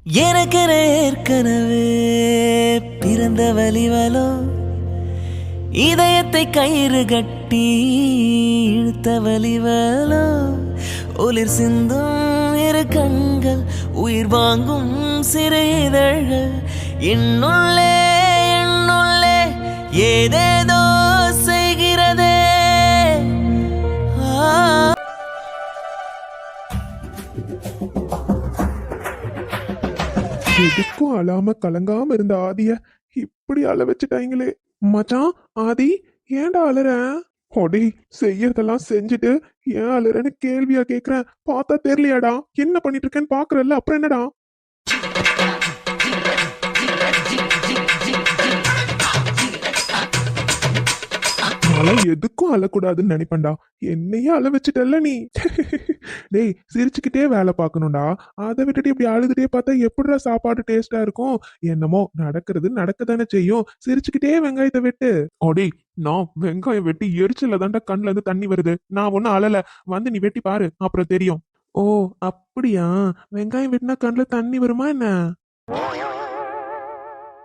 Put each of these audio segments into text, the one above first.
எனக்கென ஏற்கனவே பிறந்த வலிவலோ இதயத்தை கயிறு கட்டி இழுத்த வலிவலோ ஒளிர் சிந்தும் இரு கண்கள் உயிர் வாங்கும் சிறு இதழ்கள் என்னுள்ளே என்னுள்ளே ஏதேதோ செய்கிறதே. எதுக்கும் அழாம கலங்காம இருந்த ஆதிய இப்படி அழ வச்சுட்டாங்களே. மச்சான், ஆதி ஏன்டா அழற? ஒடே, செய்யறதெல்லாம் செஞ்சுட்டு ஏன் அழறன்னு கேள்வியா கேக்குறேன். பார்த்தா தெரியலையாடா? என்ன பண்ணிட்டு இருக்கேன்னு பாக்குறல்ல, அப்புறம் என்னடா? நான் எதுக்கும் அழக்கூடாதுன்னு நினைப்பேன்டா. என்னையே அழ வச்சுட்டல்ல நீ. டேய், சிரிச்சுக்கிட்டே வேலை பார்க்கணும்டா. அதை விட்டுட்டு இப்படி அழுதுட்டே பார்த்தா எப்படிடா சாப்பாடு டேஸ்டா இருக்கும்? என்னமோ நடக்கிறது நடக்கதானே செய்யும். சிரிச்சுக்கிட்டே வெங்காயத்தை வெட்டு. ஓடே, நான் வெங்காயம் வெட்டி எரிச்சல தான்டா கண்ணுல இருந்து தண்ணி வருது. நான் ஒன்னும் அழல. வந்து நீ வெட்டி பாரு, அப்புறம் தெரியும். ஓ, அப்படியா? வெங்காயம் வெட்டினா கண்ணுல தண்ணி வருமா என்ன?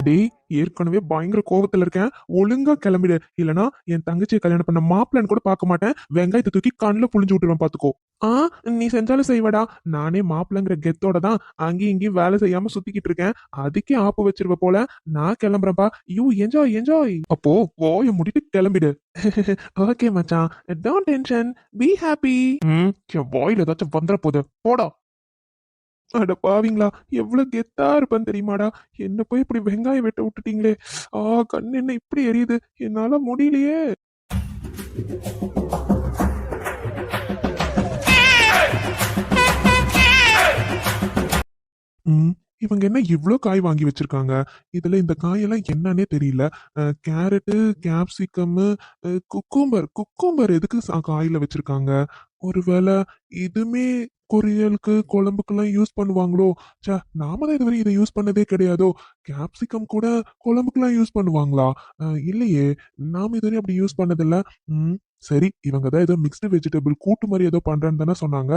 டேய், ஏற்கனவே பயங்கர கோவத்துல இருக்கேன். ஒழுங்கா கிளம்பிடு. இல்லனா என் தங்கச்சியை கல்யாணம் பண்ண மாப்பிள்ளன்னு கூட பார்க்க மாட்டேன். வெங்காயத்தை தூக்கி கண்ணுல புழிஞ்சு விட்டுருவேன் பாத்துக்கோ. ஆ, நீ செஞ்சாலும் செய்வடா. நானே மாப்பிள்ளங்கிற கெத்தோட தான் அங்கேயும் இங்கேயும் வேலை செய்யாம சுத்திக்கிட்டு இருக்கேன். அதுக்கே ஆப்பு வச்சிருவ போல. நான் கிளம்புறேன்பா. You enjoy enjoy. அப்போ ஓய முடிட்டு கிளம்பிடு. ஓகே மச்சான், டோன்ட் டென்ஷன், பி ஹாப்பி. என் வாயில ஏதாச்சும் வந்துட போகுது. போடா. அட பாவிங்களா, எவ்வளவு கெத்தா இருப்பேன் தெரியுமாடா? என்ன போய் இப்படி வெங்காயம் வெட்ட விட்டுட்டீங்களே. ஆ, கண் என்ன இப்படி எரியுது. என்னால முடியலையே. ம், இவங்க என்ன இவ்ளோ காய் வாங்கி வச்சிருக்காங்க? இதுல இந்த காயெல்லாம் என்னன்னே தெரியல. Carrot, capsicum, cucumber. குக்கும்பர் எதுக்கு காயில வச்சிருக்காங்க? ஒருவேளை இதுமே பொரியலுக்கு குழம்புக்கெல்லாம் யூஸ் பண்ணுவாங்களோ? ச்சே, நாம தான் இதுவரை இதை யூஸ் பண்ணதே கிடையாதோ? கேப்சிகம் கூட குழம்புக்கெல்லாம் யூஸ் பண்ணுவாங்களா? இல்லையே, நாம இதுவரை அப்படி யூஸ் பண்ணதில்ல. ம், சரி, இவங்க தான் ஏதோ மிக்ஸ்டு வெஜிடபிள் கூட்டு மாதிரி ஏதோ பண்றேன்னு தானே சொன்னாங்க.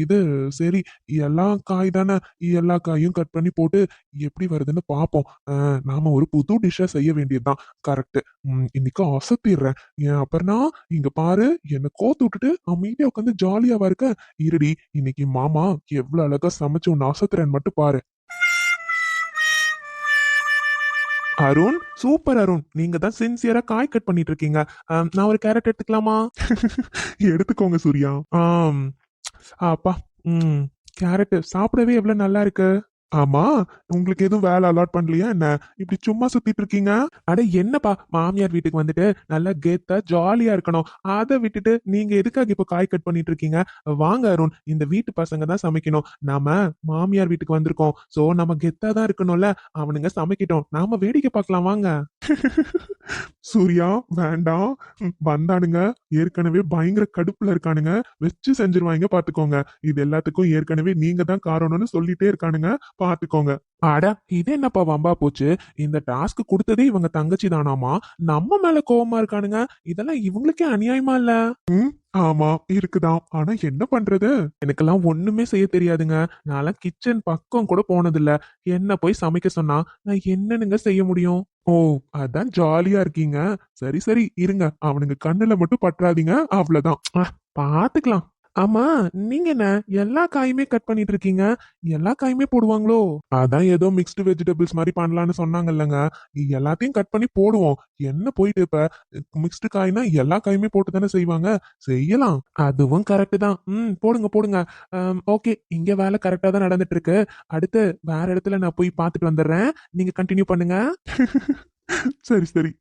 இது சரி, எல்லா காய் தானே, எல்லா காயும் கட் பண்ணி போட்டு எப்படி வருதுன்னு பார்ப்போம். நாம ஒரு புது டிஷ்ஷா செய்ய வேண்டியதுதான். கரெக்ட். இன்னைக்கு அசத்திடுறேன். ஏன் அப்புறம்னா, இங்க பாரு, என்ன கோத்து விட்டுட்டு அமைதியா உட்காந்து ஜாலியாவா இருக்க. இருடி, இன்னைக்கு மாமா எவ்வளவு அழகா சமைச்சு உன்னை அசத்துறேன்னு மட்டும் பாரு. அருண், சூப்பர் அருண், நீங்க தான் சின்சியரா காய் கட் பண்ணிட்டு இருக்கீங்க. நான் ஒரு கேரட் எடுத்துக்கலாமா? எடுத்துக்கோங்க சூர்யா. அப்பா. ம், கேரட் சாப்பிடவே எவ்வளவு நல்லா இருக்கு. ஆமா, உங்களுக்கு எதுவும் வேலை அலாட் பண்ணலையா என்ன? இப்படி சும்மா சுத்திட்டு இருக்கீங்க? அட என்னப்பா, மாமியார் வீட்டுக்கு வந்துட்டு நல்லா கெத்தா ஜாலியா இருக்கணும். அதை விட்டுட்டு நீங்க எதுக்காக இப்ப காய் கட் பண்ணிட்டு இருக்கீங்க? வாங்க அருண், இந்த வீட்டு பசங்க தான் சமைக்கணும். நாம மாமியார் வீட்டுக்கு வந்திருக்கோம். சோ நம்ம கெத்தா தான் இருக்கணும்ல. அவனுங்க சமைக்கட்டும், நாம வேடிக்கை பார்க்கலாம் வாங்க. சூர்யா, வேண்டாம். வந்தானுங்க, ஏற்கனவே பயங்கர கடுப்புல இருக்கானுங்க. வச்சு செஞ்சிருவாங்க பாத்துக்கோங்க. இது எல்லாத்துக்கும் ஏற்கனவே நீங்க தான் காரணம்னு சொல்லிட்டே இருக்கானுங்க. பாத்துக்கோங்க. அட, இது என்னப்பா வம்பா போச்சு? இந்த டாஸ்க் கொடுத்ததே இவங்க தங்கச்சி தானாமா. நம்ம மேல கோவமா இருக்கானுங்க. இதெல்லாம் இவங்களுக்கே அநியாயமா இல்ல? ஆமா, இருக்குதான். ஆனா என்ன பண்றது? எனக்கெல்லாம் ஒண்ணுமே செய்ய தெரியாதுங்க. நான்லாம் கிச்சன் பக்கம் கூட போனதில்ல. என்ன போய் சமைக்க சொன்னா நான் என்னனுங்க செய்ய முடியும்? ஓ, அதான் ஜாலியா இருக்கீங்க. சரி சரி, இருங்க. அவனுங்க கண்ணுல மட்டும் பற்றாதீங்க, அவ்வளவுதான். பாத்துக்கலாம். ஆமா, நீங்க என்ன எல்லா காயுமே கட் பண்ணிட்டு இருக்கீங்க? எல்லா காயுமே போடுவாங்களோ? அதான் ஏதோ மிக்ஸ்டு வெஜிடபிள்ஸ் மாதிரி பண்ணலாம்னு சொன்னாங்கல்லங்க. எல்லாத்தையும் கட் பண்ணி போடுவோம். என்ன போயிட்டு இப்ப மிக்ஸ்டு காய்னா எல்லா காயுமே போட்டு தானே செய்வாங்க. செய்யலாம். அதுவும் கரெக்ட் தான். போடுங்க போடுங்க. ஓகே, இங்க வேலை கரெக்டா தான் நடந்துட்டு இருக்கு. அடுத்து வேற இடத்துல நான் போய் பார்த்துட்டு வந்துடுறேன். நீங்க கண்டினியூ பண்ணுங்க. சரி சரி.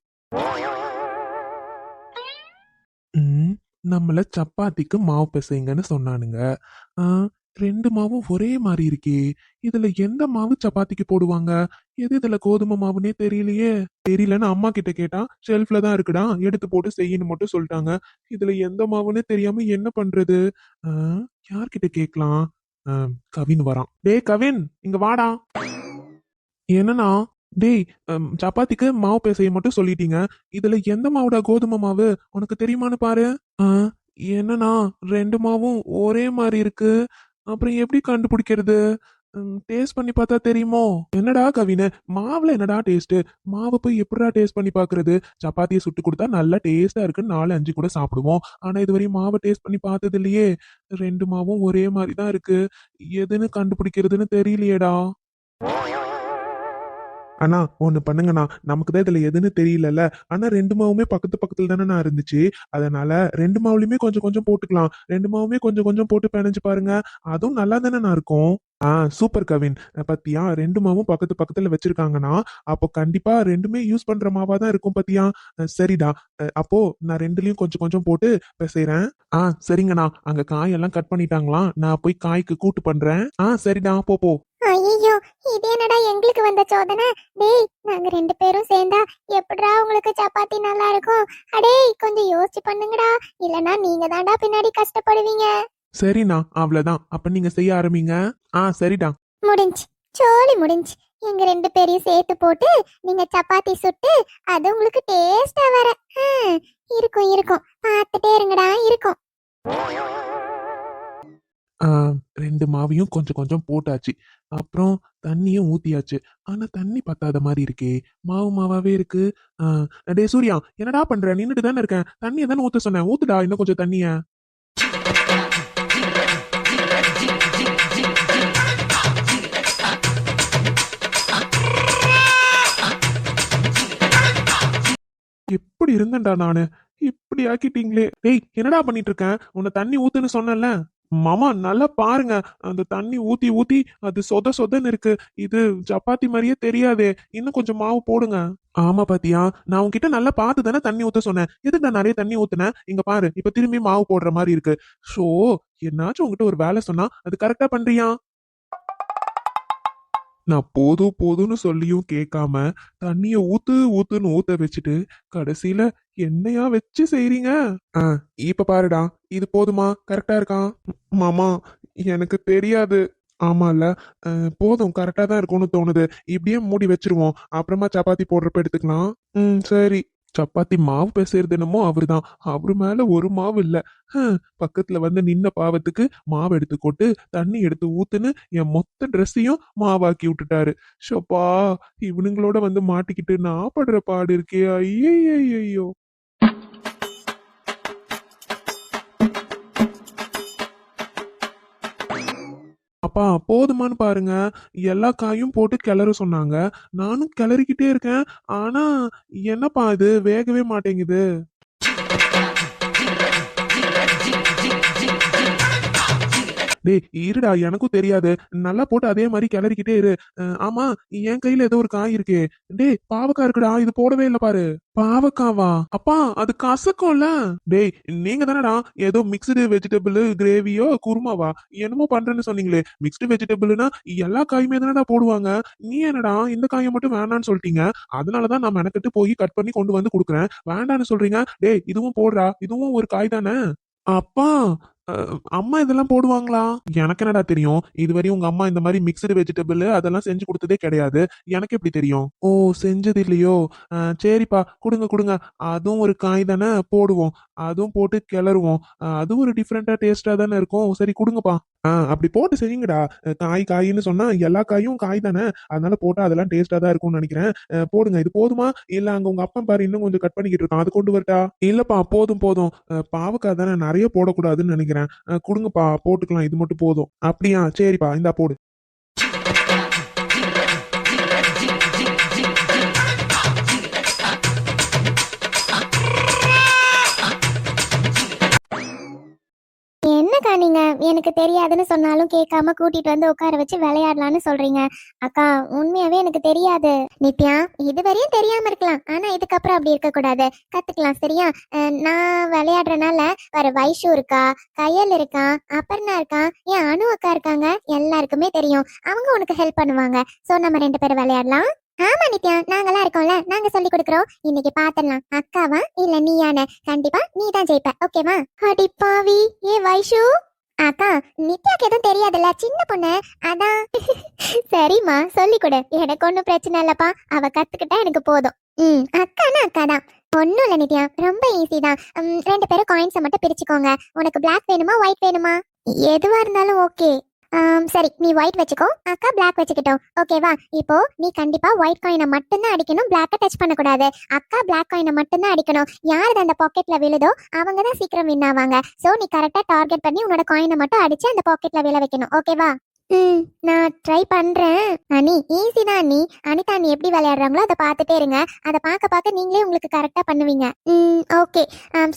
ம், நம்மள சப்பாத்திக்கு மாவு பிசைங்கன்னு சொன்னானுங்க. ஆ, ரெண்டு மாவும் ஒரே மாதிரி இருக்கே. இதுல எந்த மாவு சப்பாத்திக்கு போடுவாங்க? எது இதுல கோதுமை மாவுனே தெரியலையே. தெரியலன்னு அம்மா கிட்ட கேட்டா, ஷெல்ஃப்ல தான் இருக்குடா, எடுத்து போட்டு செய்யணும் மட்டும் சொல்லிட்டாங்க. இதுல எந்த மாவுன்னு தெரியாம என்ன பண்றது? ஆ, யார்கிட்ட கேட்கலாம்? ஆ, கவின் வரான். டேய் கவின், இங்க வாடா. என்னண்ணா? டேய், சப்பாத்திக்கு மாவு பிசைய மட்டும் சொல்லிட்டீங்க. இதுல எந்த மாவுடா கோதுமை மாவு? உனக்கு தெரியுமான்னு பாரு. ஆ, என்னண்ணா, ரெண்டு மாவும் ஒரே மாதிரி இருக்கு. அப்புறம் எப்படி கண்டுபிடிக்கிறது? டேஸ்ட் பண்ணி பார்த்தா தெரியுமோ? என்னடா கவினு, மாவுல என்னடா டேஸ்ட்? மாவை போய் எப்படிடா டேஸ்ட் பண்ணி பாக்குறது? சப்பாத்தியை சுட்டு கொடுத்தா நல்லா டேஸ்டா இருக்குன்னு 4 5 கூட சாப்பிடுவோம். ஆனா இதுவரையும் மாவை டேஸ்ட் பண்ணி பார்த்தது இல்லையே. 2 மாவும் ஒரே மாதிரி தான் இருக்கு. எதுன்னு கண்டுபிடிக்கிறதுன்னு தெரியலையேடா. அண்ணா ஒண்ணு பண்ணுங்கண்ணா, நமக்கு தான் இதுல எதுன்னு தெரியலல்ல. ஆனா 2 மாவுமே பக்கத்து பக்கத்துல தானே நான் இருந்துச்சு. அதனால 2 மாவுலயுமே கொஞ்சம் கொஞ்சம் போட்டுக்கலாம். 2 மாவுமே கொஞ்சம் கொஞ்சம் போட்டு பிணைஞ்சு பாருங்க. அதுவும் நல்லா தானே இருக்கும். சூப்பர் கவின். பாத்தியா, 2 மாவும் பக்கத்து பக்கத்துல வச்சிருக்காங்கன்னா அப்போ கண்டிப்பா 2மே யூஸ் பண்ற மாவா தான் இருக்கும் பாத்தியா. சரிடா. அப்போ நான் 2லயும் கொஞ்சம் கொஞ்சம் போட்டு பிசைறேன். சரிங்கண்ணா, அங்க காயெல்லாம் கட் பண்ணிட்டாங்களாம், நான் போய் காய்க்கு கூட்டு பண்றேன். சரிடா, போ போ. ஐயோ, இது என்னடா எங்களுக்கு வந்த சோதனை. டேய், நாங்க 2 பேரும் சேர்ந்தா எப்படிடா உங்களுக்கு சப்பாத்தி நல்லா இருக்கும்? அடேய், கொஞ்சம் யோசிச்சு பண்ணுங்கடா, இல்லனா நீங்க தான்டா பின்னாடி கஷ்டப்படுவீங்க. சரிண்ணா, அவ்வளவுதான். அப்ப நீங்க செய்ய ஆரம்பிங்க. சரிடா. முடிஞ்சு, சோலி முடிஞ்சு. எங்க 2 பேரையும் சேர்த்து போட்டு நீங்க சப்பாத்தி சுட்டு அது உங்களுக்கு டேஸ்டா வர இருக்கும் இருக்கும். பார்த்துட்டே இருங்கடா, இருக்கும். 2 மாவையும் கொஞ்சம் கொஞ்சம் போட்டாச்சு. அப்புறம் தண்ணியும் ஊத்தியாச்சு. ஆனா தண்ணி பத்தாத மாதிரி இருக்கே. மாவு மாவாவே இருக்கு. டேய் சூர்யா, என்னடா பண்ற? நின்னுட்டு தானே இருக்கேன். தண்ணியை தானே ஊத்த சொன்னேன். ஊத்துடா இன்னும் கொஞ்சம் தண்ணிய. எப்படி இருந்தேன்டா நானு? இப்படி ஆக்கிட்டீங்களே. டேய் என்னடா பண்ணிட்டு இருக்கேன்? உன்னை தண்ணி ஊத்துன்னு சொன்னேன்ல. மாமா நல்லா பாருங்க, அந்த தண்ணி ஊத்தி ஊத்தி அது சொத சொதன்னு இருக்கு. இது சப்பாத்தி மாதிரியே தெரியாதே. இன்னும் கொஞ்சம் மாவு போடுங்க. ஆமா பாத்தியா, நான் உன்கிட்ட நல்லா பார்த்து தானே தண்ணி ஊத்த சொன்னேன். எதுக்கு நான் நிறைய தண்ணி ஊத்துனேன்? இங்க பாரு, இப்ப திரும்பி மாவு போடுற மாதிரி இருக்கு. ஷோ, என்னாச்சும் உன்கிட்ட ஒரு வேலை சொன்னா அது கரெக்டா பண்றியா? நான் போதும் போதும்னு சொல்லியும் கேட்காம தண்ணிய ஊத்து ஊத்துன்னு ஊத்த வச்சுட்டு கடைசியில என்னையா வச்சு செய்றீங்க? இப்ப பாருடா, இது போதுமா? கரெக்டா இருக்கா? மாமா, எனக்கு தெரியாது. ஆமால. போதும், கரெக்டா தான் இருக்கும்னு தோணுது. இப்படியே மூடி வச்சிருவோம், அப்புறமா சப்பாத்தி போடுறப்ப எடுத்துக்கலாம். சரி. சப்பாத்தி மாவு பிசைறது என்னமோ அவருதான். அவரு மேல ஒரு மாவு இல்ல. பக்கத்துல வந்து நின்ன பாவத்துக்கு மாவு எடுத்து கொட்டு, தண்ணி எடுத்து ஊத்துன்னு என் மொத்த ட்ரெஸ்ஸையும் மாவாக்கி விட்டுட்டாரு. ஷோப்பா, இவனுங்களோட வந்து மாட்டிக்கிட்டு நான் படுற பாடு இருக்கே. ஐயோ. அப்பா போதுமான்னு பாருங்க. எல்லா காயும் போட்டு கிளற சொன்னாங்க. நானும் கிளறிக்கிட்டே இருக்கேன். ஆனா என்னப்பா இது வேகவே மாட்டேங்குது. டேய் இருடா, எனக்கும் தெரியாது. நல்லா போட்டு அதே மாதிரி கிளறிக்கிட்டே இரு. ஆமா, என் கையில ஏதோ ஒரு காய் இருக்கே. டேய் பாவக்காய் இருக்குடா, இது போடவே இல்ல பாரு. பாவக்காவா? அப்பா அது கசக்கும்ல. டேய் நீங்க தானடா ஏதோ மிக்ஸ்டு வெஜிடபிள் கிரேவியோ குருமாவா என்னமோ பண்றேன்னு சொன்னீங்களே. மிக்ஸ்டு வெஜிடபிள்னா எல்லா காயுமே தானடா போடுவாங்க. நீ என்னடா இந்த காயை மட்டும் வேணான்னு சொல்லிட்டீங்க. அதனாலதான் நான் மெனக்கெட்டு போய் கட் பண்ணி கொண்டு வந்து கொடுக்குறேன். வேண்டான்னு சொல்றீங்க. டேய் இதுவும் போடுறா, இதுவும் ஒரு காய் தானே. அப்பா, அம்மா இதெல்லாம் போடுவாங்களா? எனக்கு என்னடா தெரியும்? இதுவரையும் உங்க அம்மா இந்த மாதிரி மிக்ஸ்டு வெஜிடபிள் அதெல்லாம் செஞ்சு கொடுத்ததே கிடையாது. எனக்கு எப்படி தெரியும்? ஓ, செஞ்சது இல்லையோ? சரிப்பா, கொடுங்க கொடுங்க. அதுவும் ஒரு காய் தானே, போடுவோம். அதுவும் போட்டு கிளறுவோம். அதுவும் ஒரு டிஃப்ரெண்டா டேஸ்டா தானே இருக்கும். சரி கொடுங்கப்பா. அப்படி போட்டு செய்யுங்கடா. காய் காயின்னு சொன்னா எல்லா காயும் காய் தானே, அதனால போட்டா அதெல்லாம் டேஸ்டா தான் இருக்கும்னு நினைக்கிறேன். போடுங்க. இது போதுமா? இல்ல அங்க உங்க அப்பா பாரு இன்னும் கொஞ்சம் கட் பண்ணிக்கிட்டு இருக்கான், அது கொண்டு வரட்டா? இல்லப்பா போதும் போதும். பாவக்காய் தானே, நிறைய போடக்கூடாதுன்னு நினைக்கிறேன். கொடுங்கப்பா, போட்டுக்கலாம். இது மட்டும் போதும். அப்படியா? சரிப்பா, இந்தா போடு. என்னக்கா நீங்க எனக்கு தெரியாதுன்னு சொன்னாலும் கேட்காம கூட்டிட்டு வந்து உட்கார வச்சு விளையாடலான்னு சொல்றீங்க? அக்கா, உண்மையாவே எனக்கு தெரியாது. நித்யா, இதுவரையும் தெரியாம இருக்கலாம், ஆனா இதுக்கப்புறம் அப்படி இருக்க கூடாது. கத்துக்கலாம், சரியா? நான் விளையாடுறனால வர வைஷு இருக்கா, கையல் இருக்கா, அபர்ணா இருக்கா, என் அனு அக்கா இருக்காங்க, எல்லாருக்குமே தெரியும். அவங்க உனக்கு ஹெல்ப் பண்ணுவாங்க. சோ நம்ம 2 பேரும் விளையாடலாம். ஆமா நித்யா, நாங்கெல்லாம் இருக்கோம்ல, நாங்க சொல்லி கொடுக்குறோம். இன்னைக்கு பாத்துடலாம் அக்காவா இல்ல நீயானு. கண்டிப்பா நீ தான் ஜெயிப்ப, ஓகேவா? அடி பாவி, ஏ வைஷு. அக்கா, நித்யாக்கு எதுவும் தெரியாதுல்ல, சின்ன பொண்ணு, அதான். சரிம்மா, சொல்லி கொடு, எனக்கு ஒன்றும் பிரச்சனை இல்லப்பா. அவ கத்துக்கிட்டா எனக்கு போதும். அக்கானா அக்கா தான். ஒன்றும் இல்லை நித்யா, ரொம்ப ஈஸி தான். 2 பேரும் காயின்ஸை மட்டும் பிரிச்சுக்கோங்க. உனக்கு பிளாக் வேணுமா ஒயிட் வேணுமா? எதுவா இருந்தாலும் ஓகே. சரி நீ ஒயிட் வச்சுக்கோ, அக்கா பிளாக் வச்சுக்கிட்டோம், ஓகேவா? இப்போ நீ கண்டிப்பா ஒயிட் காயினை மட்டும்தான் அடிக்கணும், பிளாக்கை டச் பண்ணக்கூடாது. அக்கா பிளாக் காயினை மட்டும்தான் அடிக்கணும். யார் அந்த பாக்கெட்ல விழுதோ அவங்க தான் சீக்கிரம் வின் ஆவாங்க. ஸோ நீ கரெக்டாக டார்கெட் பண்ணி உன்னோட காயினை மட்டும் அடிச்சு அந்த பாக்கெட்ல விழ வைக்கணும், ஓகேவா? நான் ட்ரை பண்றேன் அனி. ஈஸி தான் அனி. அனிதா நீ எப்படி விளையாடுறாங்களோ அதை பார்த்துட்டே இருங்க. அதை பார்க்க பார்க்க நீங்களே உங்களுக்கு கரெக்டாக பண்ணுவீங்க. ஓகே.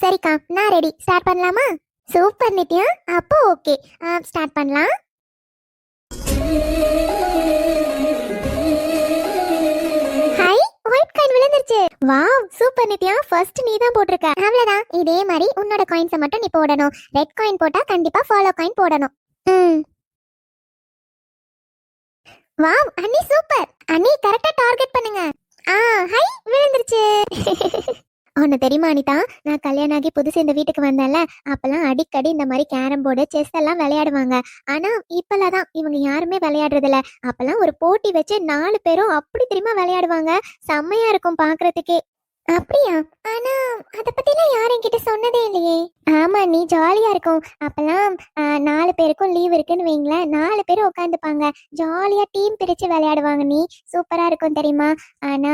சரிக்கா, நான் ரெடி. ஸ்டார்ட் பண்ணலாமா? சூப்பர் நித்யா. அப்போ ஓகே, ஸ்டார்ட் பண்ணலாம். ஹாய், ஒயிட் காயின் விழுந்துருச்சு. Wow, super Nithya. ஃபர்ஸ்ட் நீ தான் போட்டிருக்க. அவ்வளவுதான். இதே மாதிரி உன்னோட காயின்ஸை மட்டும் நீ போடணும். ரெட் காயின் போட்டா கண்டிப்பா ஃபாலோ காயின் போடணும். வாவ் அண்ணி, சூப்பர் அண்ணி. கரெக்டா டார்கெட் பண்ணுங்க. ஹை, விழுந்துருச்சு. ஒன்னு தெரியுமா அனிதா, நான் கல்யாணம் ஆகி புதுசு இந்த வீட்டுக்கு வந்தேன்ல, அப்பெல்லாம் அடிக்கடி இந்த மாதிரி கேரம் போர்டு, செஸ் எல்லாம் விளையாடுவாங்க. ஆனா இப்பெல்லாம் தான் இவங்க யாருமே விளையாடுறது இல்ல. அப்பெல்லாம் ஒரு போட்டி வச்சு 4 பேரும் அப்படி தெரியுமா விளையாடுவாங்க. செம்மையா இருக்கும் பாக்குறதுக்கே. அப்படியா? ஆனா அத பத்திலாம் யாரும் என்கிட்ட சொன்னதே இல்லையே. ஆமா, நீ ஜாலியா இருக்கும். அப்பெல்லாம் 4 பேருக்கும் லீவ் இருக்குன்னு வைங்களேன், 4 பேரும் உட்காந்துப்பாங்க, ஜாலியா டீம் பிரிச்சு விளையாடுவாங்க. நீ சூப்பரா இருக்கும் தெரியுமா. ஆனா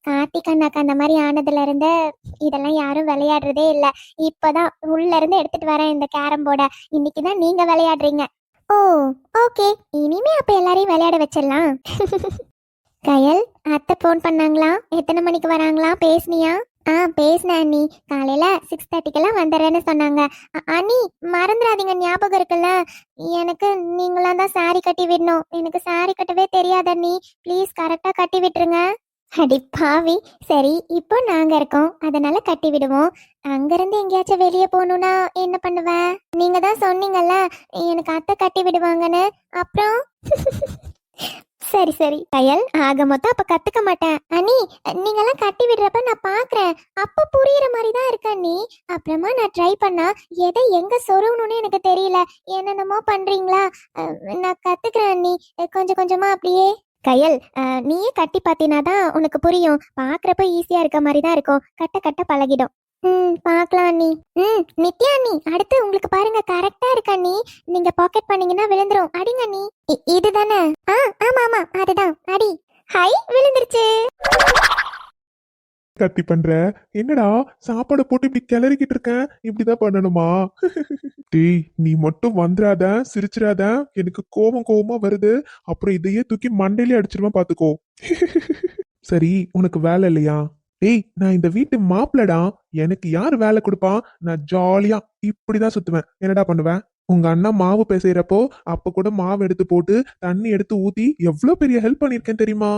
கார்த்திக் அண்ணாக்கு அந்த மாதிரி ஆனதுல இருந்து இதெல்லாம் யாரும் விளையாடுறதே இல்ல. இப்பதான் உள்ள இருந்து எடுத்துட்டு வரேன் இந்த கேரம் போர்டை. இன்னைக்குதான் நீங்க விளையாடுறீங்க. ஓ ஓகே, இனிமே அப்ப எல்லாரையும் விளையாட வச்சிடலாம். கயல், அத்தை ஃபோன் பண்ணாங்களா? எத்தனை மணிக்கு வராங்களா? பேசுனியா? பேசினேன் அண்ணி. காலையில 6:30க்கெல்லாம் வந்துடுறேன்னு சொன்னாங்க. அண்ணி மறந்துடாதீங்க, ஞாபகம் இருக்குல்ல? எனக்கு நீங்களாம் தான் சாரி கட்டி விடணும். எனக்கு சாரி கட்டவே தெரியாது அண்ணி. ப்ளீஸ் கரெக்டா கட்டி விட்டுருங்க. அடி பாவி. சரி, இப்போ நாங்க இருக்கோம், அதனால கட்டி விடுவோம். அங்கிருந்து எங்கேயாச்சும் வெளியே போகணும்னா என்ன பண்ணுவேன்? நீங்க தான் சொன்னீங்கல்ல எனக்கு அத்தை கட்டி விடுவாங்கன்னு. அப்புறம் சரி சரி கயல், ஆக மொத்தம் அப்ப கத்துக்க மாட்டேன். அண்ணி நீங்கெல்லாம் கட்டி விடுறப்ப நான் பாக்குறேன், அப்ப புரியுற மாதிரி தான் இருக்கு அண்ணி. அப்புறமா நான் ட்ரை பண்ணா எதை எங்க சொருகணும்னு எனக்கு தெரியல. என்னென்னமோ பண்றீங்களா? நான் கத்துக்கிறேன் அண்ணி, கொஞ்சம் கொஞ்சமா அப்படியே. கயல், நீயே கட்டி பாத்தினாதான் உனக்கு புரியும். பாக்குறப்ப ஈஸியா இருக்க மாதிரி தான் இருக்கும், கட்ட கட்ட பழகிடும். பாக்கலாம் அண்ணி. நித்யா அண்ணி, அடுத்து உங்களுக்கு பாருங்க, கரெக்டா இருக்கு அண்ணி. நீங்க பாக்கெட் பண்ணீங்கன்னா விழுந்துரும். அடிங்க அண்ணி. இதுதானே? ஆமா ஆமா, அதுதான். அடி. ஹை, விழுந்துருச்சு. கத்தி பண்ற என்னடா? சாப்பாடு போட்டு இப்படி கிளறிக்கிட்டு இருக்கேன், இப்படிதான் பண்ணணுமா? டேய், நீ மட்டும் வந்துடாத, சிரிச்சிடாத. எனக்கு கோபமா வருது. அப்புறம் இதையே தூக்கி மண்டையிலே அடிச்சிருவேன், பாத்துக்கோ. சரி, உனக்கு வேலை இல்லையா? டேய், நான் இந்த வீட்டு மாப்பிளடா. எனக்கு யார் வேலை கொடுப்பா? நான் ஜாலியா இப்படிதான் சுத்துவேன். என்னடா பண்ணுவேன்? உங்க அண்ணா மாவு பிசைறப்போ அப்ப கூட மாவு எடுத்து போட்டு தண்ணி எடுத்து ஊத்தி எவ்வளவு பெரிய ஹெல்ப் பண்ணிருக்கேன் தெரியுமா?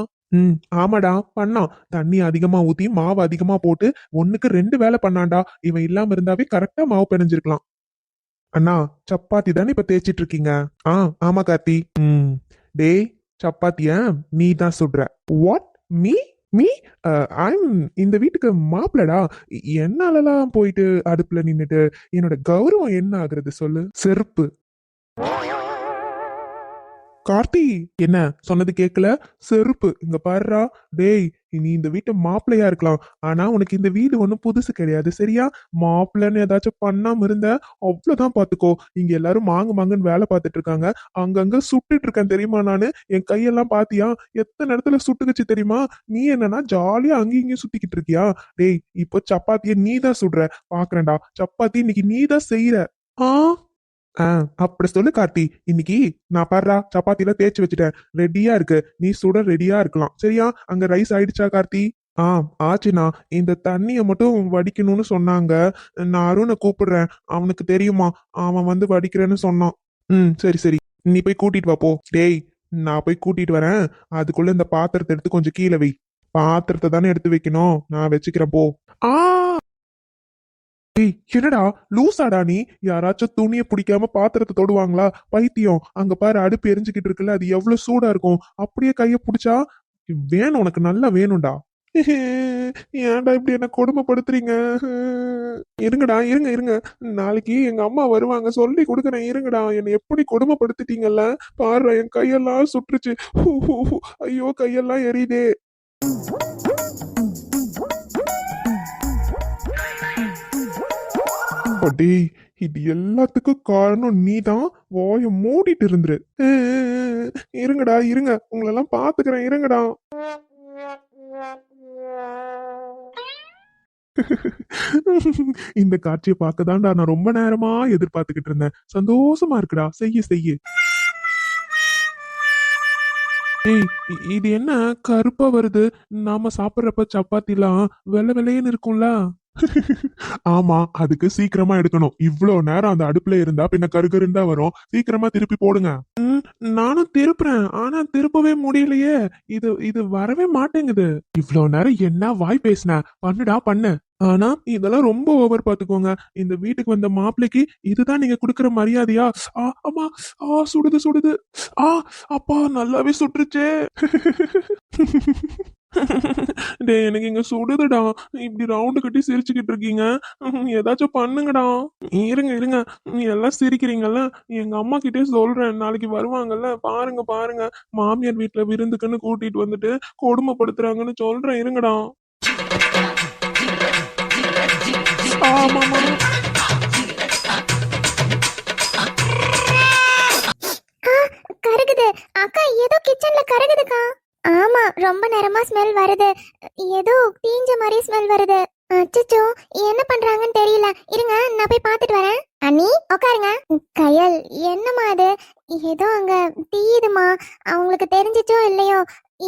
ஆமாடா, பண்ணான். தண்ணி அதிகமா ஊத்தி மாவு அதிகமா போட்டு 1க்கு 2 வேலை பண்ணான்டா. இவன் இல்லாம இருந்தாவே கரெக்டா மாவு பிணைஞ்சிருக்கலாம். அண்ணா, சப்பாத்தி தானே இப்ப தேய்ச்சிட்டு இருக்கீங்க? ஆமா கார்த்தி. டேய், சப்பாத்திய நீ தான் சுடுற. வாட்? மீ மீ ஐம் இந்த வீட்டுக்கு மாப்பிளடா. என்னாலலாம் போயிட்டு அடுப்புல நின்னுட்டு என்னோட கௌரவம் என்ன ஆகுறது சொல்லு? செருப்பு. கார்த்தி, என்ன சொன்னது கேட்கல? செருப்பு. இங்க பாருடா. டேய், நீ இந்த வீட்டு மாப்பிள்ளையா இருக்கலாம், ஆனா உனக்கு இந்த வீடு ஒண்ணும் புதுசு கிடையாது, சரியா? மாப்பிள்ளைன்னு ஏதாச்சும் பண்ணாம இருந்த அவ்வளவுதான், பாத்துக்கோ. இங்க எல்லாரும் மாங்குன்னு வேலை பார்த்துட்டு இருக்காங்க. அங்கங்க சுட்டுட்டு இருக்கேன் தெரியுமா? நானு என் கையெல்லாம் பாத்தியா? எத்தனை இடத்துல சுட்டுக்குச்சு தெரியுமா? நீ என்னன்னா ஜாலியா அங்கேயும் இங்கேயும் சுத்திக்கிட்டு இருக்கியா? டேய், இப்போ சப்பாத்திய நீ தான் சுடுற, பாக்குறேன்டா. சப்பாத்தி இன்னைக்கு நீ தான் செய்யற. அப்படி சொல்லு கார்த்தி. இன்னைக்கு நான் பாடுறா சப்பாத்தில தேய்ச்சி வச்சுட்டேன், ரெடியா இருக்கு. நீ சுட ரெடியா இருக்கலாம், சரியா? அங்க ரைஸ் ஆயிடுச்சா கார்த்தி? ஆச்சுண்ணா. இந்த தண்ணிய மட்டும் வடிக்கணும்னு சொன்னாங்க. நான் அருணை கூப்பிடுறேன், அவனுக்கு தெரியுமா, அவன் வந்து வடிக்கிறேன்னு சொன்னான். சரி சரி, நீ போய் கூட்டிட்டு வா போ. டேய், நான் போய் கூட்டிட்டு வரேன். அதுக்குள்ள இந்த பாத்திரத்தை எடுத்து கொஞ்சம் கீழே வை. பாத்திரத்தை தானே எடுத்து வைக்கணும், நான் வச்சுக்கிறேன் போ. என்னடா லூசாடா நீ? யாராச்சும் துணிய பிடிக்காம பாத்திரத்தை தொடுவாங்களா? பைத்தியம். அங்க பாரு, அடுப்பு எரிஞ்சுக்கிட்டு இருக்குல்ல, அது எவ்வளவு சூடா இருக்கும். அப்படியே கைய பிடிச்சா வேணும், உனக்கு நல்லா வேணும்டா. ஏன்டா இப்படி என்ன கொடுமைப்படுத்துறீங்க? இருங்கடா, இருங்க. நாளைக்கு எங்க அம்மா வருவாங்க, சொல்லி கொடுக்குறேன். இருங்கடா. என்னை எப்படி கொடுமைப்படுத்திட்டீங்கல்ல பாரு, என் கையெல்லாம் சுற்றுச்சு. ஐயோ, கையெல்லாம் எரியுதே. டேய், இது எல்லாத்துக்கும் காரணம் நீதான். வாய மூடிட்டு இருந்துரு. இருங்கடா இருங்க, உங்களெல்லாம் பாத்துக்கிறேன், இருங்கடா. இந்த காட்சியை பார்க்கதான்டா நான் ரொம்ப நேரமா எதிர்பார்த்துக்கிட்டு இருந்தேன். சந்தோஷமா இருக்குடா, செய்ய செய்ய. ஏய், இது என்ன கருப்பா வருது? நாம சாப்பிடுறப்ப சப்பாத்திலாம் வெள்ளை வெள்ளையன்னு இருக்கும்ல. ஆமா, அதுக்கு சீக்கிரமா எடுக்கணும். இவ்ளோ நேரம் அந்த அடுப்புல இருந்தா பின்ன கருகருன்னு தான் வரும். சீக்கிரமா திருப்பி போடுங்க. நானும் திருப்புறேன், ஆனா திருப்பவே முடியலையே. இது இது வரவே மாட்டேங்குது. இவ்ளோ நேரம் என்ன வாய் பேசின? பண்ணுடா பண்ணு. ஆனா இதெல்லாம் ரொம்ப ஓவர் பாத்துக்கோங்க. இந்த வீட்டுக்கு வந்த மாப்பிள்ளைக்கு இதுதான் நீங்க குடுக்கற மரியாதையா? அம்மா, சுடுது சுடுது. ஆ அப்பா, நல்லாவே சுட்டுருச்சே. டேய், எனக்கு இங்க சுடுதுடா. இப்படி ரவுண்டு கட்டி சிரிச்சுக்கிட்டு இருக்கீங்க. ஏதாச்சும் பண்ணுங்கடா. இருங்க இருங்க, எல்லாம் சிரிக்கிறீங்கல்ல, எங்க அம்மா கிட்டே சொல்றேன். நாளைக்கு வருவாங்கல்ல, பாருங்க பாருங்க, மாமியார் வீட்டுல விருந்துக்குன்னு கூட்டிட்டு வந்துட்டு கொடுமைப்படுத்துறாங்கன்னு சொல்றேன். இருங்கடா. ஆமாமா. கருகுது அக்கா, ஏதோ கிச்சன்ல கருகுதுக்கா. ஆமா, ரொம்ப நேரமா ஸ்மெல் வருது. ஏதோ தீஞ்ச மாதிரி ஸ்மெல் வருது. அச்சச்சோ, என்ன பண்றாங்கன்னு தெரியல. இருங்க, நான் போய் பார்த்துட்டு வரேன். அண்ணி உட்காருங்க. கயல், என்னம்மா அது? ஏதோ அங்க தீயுதுமா. அவங்களுக்கு தெரிஞ்சிச்சோ இல்லையோ.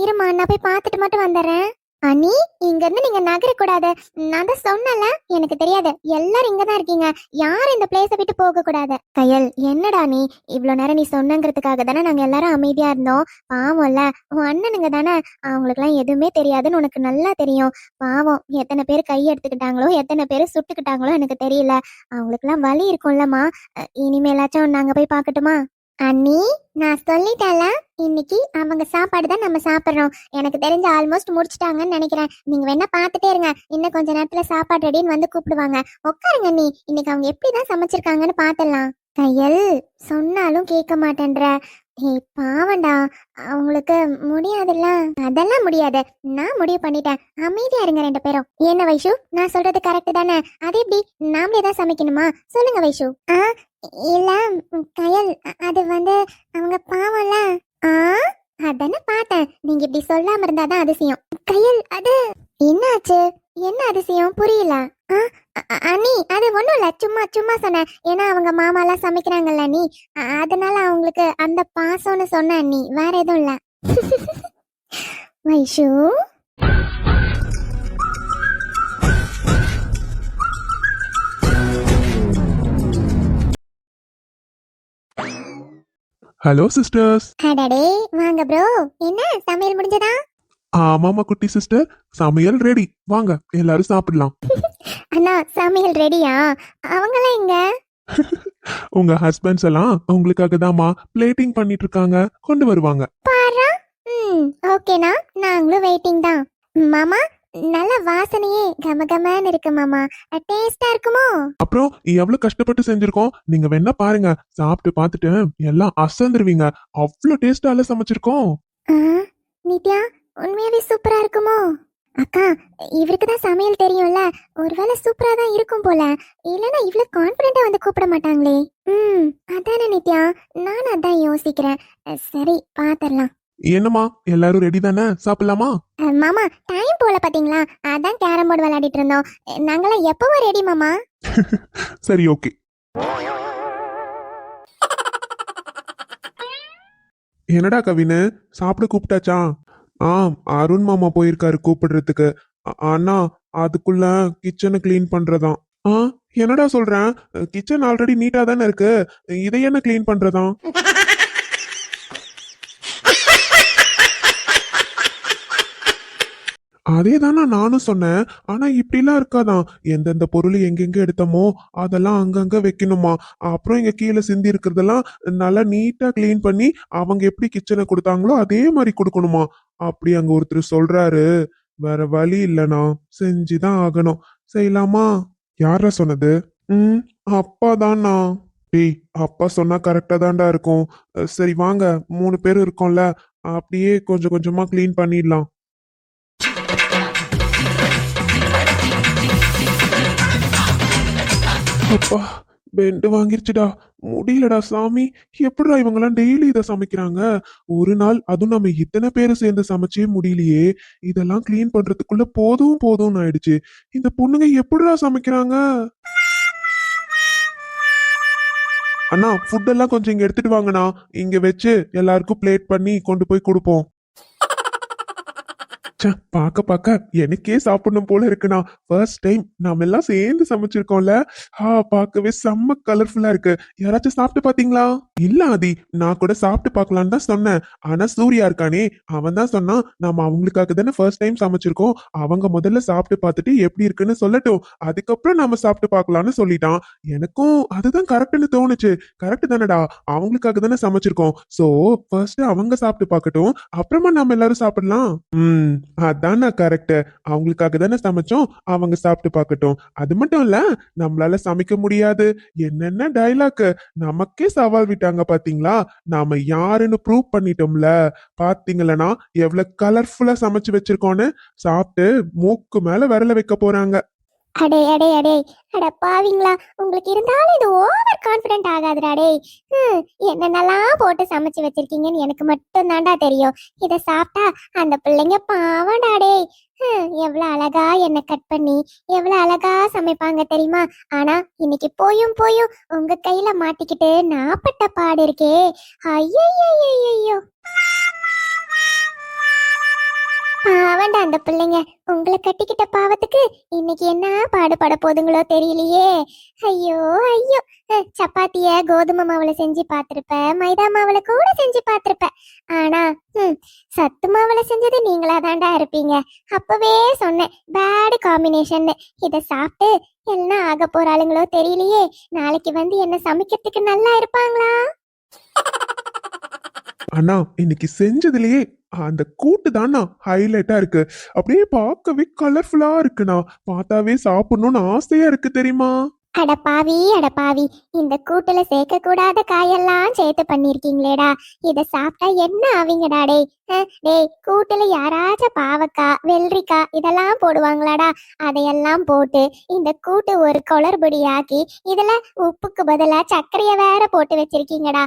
இருமா, நான் போய் பார்த்துட்டு மட்டும் வந்துடுறேன். அண்ணி, இங்க இருந்து நீங்க நகர கூடாது. நான் தான் சொன்னல, எனக்கு தெரியாது. எல்லாரும் இங்கதான் இருக்கீங்க. யாரும் இந்த பிளேஸ விட்டு போக கூடாது. கயல், என்னடா நீ இவ்வளவு நேரம் நீ சொன்னங்கிறதுக்காக தானே நாங்க எல்லாரும் அமைதியா இருந்தோம். பாவம்ல, உன் அண்ணனுங்க தானே, அவங்களுக்கு எல்லாம் எதுவுமே தெரியாதுன்னு உனக்கு நல்லா தெரியும். பாவம், எத்தனை பேர் கை எடுத்துக்கிட்டாங்களோ, எத்தனை பேர் சுட்டுக்கிட்டாங்களோ எனக்கு தெரியல. அவங்களுக்கு எல்லாம் வலி இருக்கும்லமா. இனிமேலாச்சும் நாங்க போய் பாக்கட்டுமா? அண்ணி, நான் சொல்லிட்டேன்ல, இன்னைக்கு அவங்க சாப்பாடு தான் நம்ம சாப்பிடுறோம். எனக்கு தெரிஞ்ச ஆல்மோஸ்ட் முடிச்சிட்டாங்கன்னு நினைக்கிறேன். நீங்க வேணா பாத்துட்டே இருங்க, இன்னும் கொஞ்ச நேரத்துல சாப்பாடு ரெடின்னு வந்து கூப்பிடுவாங்க. உட்காருங்க அண்ணி, இன்னைக்கு அவங்க எப்படிதான் சமைச்சிருக்காங்கன்னு பாத்துடலாம். கையல், சொன்னாலும் கேட்க மாட்டேன்ற. ஏய் பாவண்டா, அவங்களுக்கு முடியாதுல்ல. அதெல்லாம் முடியாது, நான் முடிவு பண்ணிட்டேன். அமைதியா இருங்க ரெண்டு பேரும். என்ன வைஷு, நான் சொல்றது கரெக்ட் தானே? அது எப்படி, நாமளே தான் சமைக்கணுமா? சொல்லுங்க வைஷு. இல்ல கயல், அது வந்து அவங்க பாவம்ல. அதானே பார்த்தேன். நீங்க இப்படி சொல்லாம இருந்தாதான் அதிசயம். கயல், அது என்னாச்சு? என்ன அதிசயம் புரியல? அண்ணி, அது ஒண்ணும் இல்ல, சும்மா சும்மா சொன்னேன். ஏன்னா அவங்க மாமா எல்லாம் சமைக்கிறாங்கல்ல நீ, அதனால அவங்களுக்கு அந்த பாசம்னு சொன்ன அண்ணி, வேற எதுவும் இல்ல. Vaishu, hello sisters. அடடே வாங்க ப்ரோ. என்ன சமையல் முடிஞ்சதா? ஆமாமா குட்டி சிஸ்டர், சமையல் ரெடி. வாங்க எல்லாரும் சாப்பிடலாம். அண்ணா, சமையல் ரெடியா? அவங்களாம் எங்க? உங்க ஹஸ்பண்ட்ஸ் எல்லாம் உங்களுக்காக தாமா பிளேட்டிங் பண்ணிட்டு இருக்காங்க, கொண்டு வருவாங்க. பாரா. ஓகேண்ணா, நாங்களும் வெயிட்டிங் தான். மாமா, நல்ல வாசனையே கமகமன்னு இருக்கு மாமா. டேஸ்டா இருக்குமோ? அப்புறம் எவ்வளவு கஷ்டப்பட்டு செஞ்சிருக்கோம், நீங்க வேணா பாருங்க. சாப்பிட்டு பார்த்துட்டு எல்லாம் அசந்துருவீங்க. அவ்வளவு டேஸ்டால சமைச்சிருக்கோம். நித்யா, உண்மையாவே சூப்பரா இருக்குமோ? அக்கா, இவருக்கு தான் சமையல் தெரியும்ல, ஒருவேளை சூப்பரா தான் இருக்கும் போல. இல்லனா இவ்வளவு கான்பிடென்ட்டா வந்து கூப்பிட மாட்டாங்களே. அதானே நித்யா, நான் அதான் யோசிக்கிறேன். சரி, பாத்திரலாம். என்னம்மா, எல்லாரும் ரெடி தானே? சாப்பிடலாமா? மாமா, டைம் போல பாத்தீங்களா? அதான் கேரம் போர்டு விளையாடிட்டு இருந்தோம். நாங்களாம் எப்பவும் ரெடி மாமா. சரி, ஓகே. என்னடா கவினு, சாப்பிட கூப்பிட்டாச்சா? அருண் மாமா போயிருக்காரு கூப்பிடுறதுக்கு. அண்ணா, அதுக்குள்ள கிச்சனை கிளீன் பண்றதாம். என்னடா சொல்றேன்? கிச்சன் ஆல்ரெடி நீட்டா தானே இருக்கு, இதை என்ன கிளீன் பண்றதாம்? அதே தானே நானும் சொன்னேன். ஆனா இப்படிலாம் இருக்காதான். எந்தெந்த பொருள் எங்கெங்க எடுத்தோமோ அதெல்லாம் அங்கங்க வைக்கணுமா. அப்புறம் இங்க கீழே சிந்தி இருக்கிறதெல்லாம் நல்லா நீட்டா கிளீன் பண்ணி அவங்க எப்படி கிச்சனை கொடுத்தாங்களோ அதே மாதிரி கொடுக்கணுமா. அப்படி அங்க ஒருத்தர் சொல்றாரு. வேற வழி இல்லைண்ணா, செஞ்சுதான் ஆகணும். செய்யலாமா? யாரா சொன்னது? அப்பா தான்ண்ணா. டேய், அப்பா சொன்னா கரெக்டா தான்டா இருக்கும். சரி வாங்க, 3 பேர் இருக்கோம்ல, அப்படியே கொஞ்சம் கொஞ்சமா கிளீன் பண்ணிடலாம். அப்பா, பெண்டு வாங்கிருச்சுடா. முடியலடா சாமி. எப்படிடா இவங்கெல்லாம் டெய்லி இதை சமைக்கிறாங்க? ஒரு நாள் அதுவும் நம்ம இத்தனை பேரை சேர்ந்து சமைச்சே முடியலையே. இதெல்லாம் க்ளீன் பண்றதுக்குள்ள போதும் போதும்னு ஆயிடுச்சு. இந்த பொண்ணுங்க எப்படிடா சமைக்கிறாங்க? அண்ணா, ஃபுட் எல்லாம் கொஞ்சம் இங்க எடுத்துட்டு வாங்கண்ணா. இங்க வச்சு எல்லாருக்கும் பிளேட் பண்ணி கொண்டு போய் கொடுப்போம். ச்சே, பார்க்க பார்க்க எனக்கே சாப்பிடணும் போல இருக்குண்ணா. ஃபர்ஸ்ட் டைம் நாம எல்லாம் சேர்ந்து சமைச்சிருக்கோம்ல. பார்க்கவே செம்ம கலர்ஃபுல்லா இருக்கு. யாராச்சும் சாப்பிட்டு பாத்தீங்களா? இல்ல ஆதி, நான் கூட சாப்பிட்டு பார்க்கலான்னு தான் சொன்னேன். ஆனா சூர்யா இருக்கானே, அவன் தான் சொன்னான் நாம அவங்களுக்காக தானே ஃபர்ஸ்ட் டைம் சமைச்சிருக்கோம். அவங்க முதல்ல சாப்பிட்டு பார்த்துட்டு எப்படி இருக்குன்னு சொல்லட்டும், அதுக்கப்புறம் நாம சாப்பிட்டு பார்க்கலாம்னு சொல்லிட்டான். எனக்கும் அதுதான் கரெக்ட்னு தோணுச்சு. கரெக்ட் தானடா, அவங்களுக்காக தானே சமைச்சிருக்கோம். சோ ஃபர்ஸ்ட் அவங்க சாப்பிட்டு பார்க்கட்டும், அப்புறமா நாம எல்லாரும் சாப்பிடலாம். அதான் கரெக்ட். அவங்களுக்காக தானே சமைச்சோம், அவங்க சாப்பிட்டு பார்க்கட்டும். அது மட்டும் இல்ல, நம்மளால சமைக்க முடியாது என்னென்ன டைலாக் நமக்கே சவால் விட்டாங்க பாத்தீங்களா? நாம யாருன்னு ப்ரூவ் பண்ணிட்டோம்ல. பாத்தீங்களா எவ்வளவு கலர்ஃபுல்லா சமைச்சு வச்சிருக்கோன்னு? சாப்பிட்டு மூக்கு மேல விரல வைக்க போறாங்க. அடே அடே அடே, அட பாவிங்களா, உங்களுக்கு இருந்தாலும் இது ஓவர் கான்ஃபிடென்ட் ஆகாதுடா டேய். என்னென்னலாம் போட்டு சமைச்சு வச்சிருக்கீங்கன்னு எனக்கு மட்டும் தான்டா தெரியும். இதை சாப்பிட்டா அந்த பிள்ளைங்க பாவம்டா டேய். எவ்வளவு அழகா என்ன கட் பண்ணி எவ்வளவு அழகா சமைப்பாங்க தெரியுமா? ஆனா இன்னைக்கு போயும் போயும் உங்க கையில மாட்டிக்கிட்டு நாப்பட்ட பாடு இருக்கே. ஐயோ, பாவண்டா அந்த பிள்ளைங்க. உங்களை கட்டிக்கிட்ட பாவத்துக்கு இன்னைக்கு என்ன பாடுபட போதுங்களோ தெரியலையே. ஐயோ ஐயோ. சப்பாத்திய கோதுமை மாவுல செஞ்சு பார்த்திருப்ப, மைதா மாவுல கூட செஞ்சு பார்த்திருப்ப. ஆனா சத்து மாவுல செஞ்சது நீங்களா தாண்டா இருப்பீங்க. அப்பவே சொன்னேன் பேட் காம்பினேஷன். இத சாப்பிட்டு என்ன ஆக போறாளுங்களோ தெரியலையே. நாளைக்கு வந்து என்ன சமைக்கிறதுக்கு நல்லா இருப்பாங்களா? அண்ணா, இன்னைக்கு செஞ்சதுலயே அந்த கூட்டு தானா ஹைலைட்டா இருக்கு. அப்படியே பார்க்கவே கலர்ஃபுல்லா இருக்குண்ணா. பார்த்தாவே சாப்பிடணும்னு ஆசையா இருக்கு தெரியுமா? அட பாவி, இந்த கூட்டுல சேர்க்க கூடாத காயெல்லாம் சேர்த்து பண்ணிருக்கீங்களேடா. இத சாப்பிட்டா என்ன ஆவீங்கடா டேய்? டேய், கூட்டுல யாராச்சும் பாவக்காய், வெள்ளரிக்காய் இதெல்லாம் போடுவாங்களாடா? அதையெல்லாம் போட்டு இந்த கூட்டு ஒரு குளறுபடி ஆக்கி இதுல உப்புக்கு பதிலா சர்க்கரைய வேற போட்டு வச்சிருக்கீங்கடா.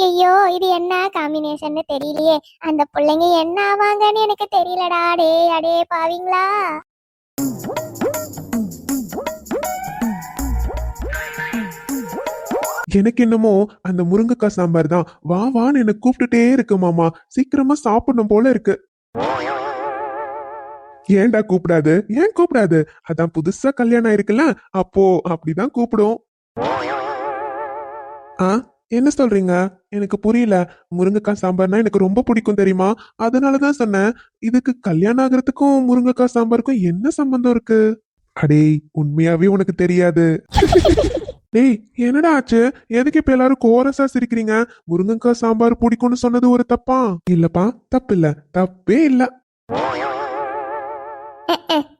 ஐயோ, இது என்ன காம்பினேஷன் தெரியலையே. அந்த பிள்ளைங்க என்ன ஆவாங்கன்னு எனக்கு தெரியலடா. அடே பாவீங்களா. எனக்கு என்னமோ அந்த முருங்கைக்காய் சாம்பார் தான் வா வான்னு என்ன கூப்பிட்டுட்டே இருக்கு மாமா. சீக்கிரமா சாப்பிடணும் போல இருக்கு. ஏன்டா கூப்பிடாது? ஏன் கூப்பிடாது? அதான் புதுசா கல்யாணம் ஆயிருக்குல்ல, அப்போ அப்படிதான் கூப்பிடும். ஆ, என்ன சொல்றீங்க? எனக்கு புரியல. முருங்கைக்காய் சாம்பார்னா எனக்கு ரொம்ப பிடிக்கும் தெரியுமா? அதனாலதான் சொன்னேன். இதுக்கு கல்யாணம் ஆகுறதுக்கும் முருங்கைக்காய் சாம்பாருக்கும் என்ன சம்பந்தம் இருக்கு? அடே, உண்மையாவே உனக்கு தெரியாது. டேய், என்னடா ஆச்சு? எதுக்கு இப்ப எல்லாரும் கோரஸா சிரிக்கிறீங்க? முருங்கக்காய் சாம்பார் பிடிக்கும்னு சொன்னது ஒரு தப்பா? இல்லப்பா, தப்பு இல்ல, தப்பே இல்ல.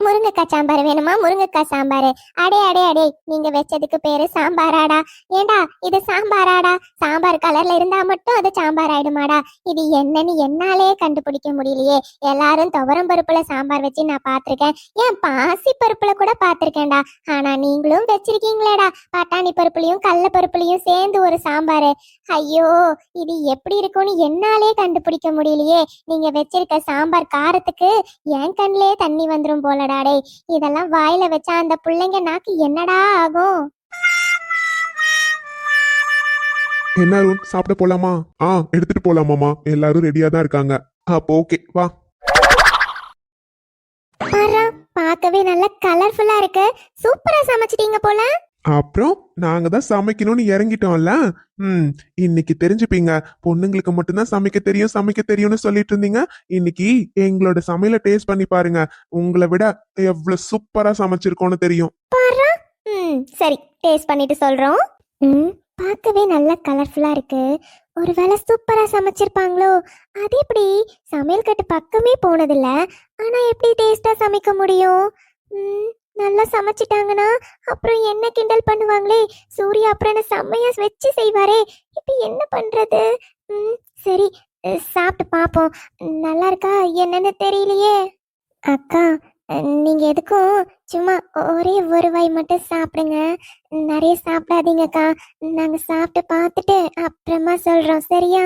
முருங்கைக்காய் சாம்பார் வேணுமா? முருங்கைக்காய் சாம்பார். அடே, நீங்க வச்சதுக்கு பேரு சாம்பாராடா? ஏண்டா இது சாம்பாராடா? சாம்பார் கலர்ல இருந்தா மட்டும் அது சாம்பார் ஆயிடுமாடா? இது என்னன்னு என்னாலே கண்டுபிடிக்க முடியலையே. எல்லாரும் துவரம் பருப்புல சாம்பார் வச்சு நான் பாத்திருக்கேன். ஏன் பாசி பருப்புல கூட பாத்திருக்கேன்டா. ஆனா நீங்களும் வச்சிருக்கீங்களேடா பட்டாணி பருப்புலயும் கடல பருப்புலயும் சேர்ந்து ஒரு சாம்பாரு. ஐயோ, இது எப்படி இருக்கும்னு என்னாலே கண்டுபிடிக்க முடியலையே. நீங்க வச்சிருக்க சாம்பார் காரத்துக்கு என் கண்ணிலே தண்ணி வந்துரும் போலடா டேய். இதெல்லாம் வாயில வச்சா அந்த பிள்ளைங்க நாக்கு என்னடா ஆகும்? என்ன அருண், சாப்பிட போலாமா? எடுத்துட்டு போலாமாமா. எல்லாரும் ரெடியா தான் இருக்காங்க. அப்போ ஓகே, வா. பார்க்கவே நல்ல கலர்ஃபுல்லா இருக்கு. சூப்பரா சமைச்சிட்டீங்க போல. அப்புறம் நாங்க தான் சமைக்கணும்னு இறங்கிட்டோம்ல. இன்னைக்கு தெரிஞ்சுப்பீங்க. பொண்ணுங்களுக்கு மட்டும்தான் சமைக்க தெரியும்னு சொல்லிட்டு இருந்தீங்க. இன்னைக்கு எங்களோட சமையல டேஸ்ட் பண்ணி பாருங்க. உங்களை விட எவ்வளவு சூப்பரா சமைச்சிருக்கோம்னு தெரியும். சரி, டேஸ்ட் பண்ணிட்டு சொல்றோம். பார்க்கவே நல்ல கலர்ஃபுல்லா இருக்கு. ஒருவேளை சூப்பரா சமைச்சிருப்பாங்களோ? அது எப்படி? சமையல் கட்டு பக்கமே போனதில்ல, ஆனா எப்படி டேஸ்டா சமைக்க முடியும்? நல்லா சமைச்சிட்டாங்கன்னா அப்புறம் என்ன கிண்டல் பண்ணுவாங்களே. சூர்யா அப்புறம் என்ன செம்மையா வச்சு செய்வாரே. இப்ப என்ன பண்றது? சரி, சாப்பிட்டு பாப்போம். நல்லா இருக்கா என்னன்னு தெரியலையே. அக்கா, நீங்க எதுக்கும் சும்மா ஒரே ஒரு வாய் மட்டும் சாப்பிடுங்க. நிறைய சாப்பிடாதீங்கக்கா. நாங்க சாப்பிட்டு பார்த்துட்டு அப்புறமா சொல்றோம், சரியா?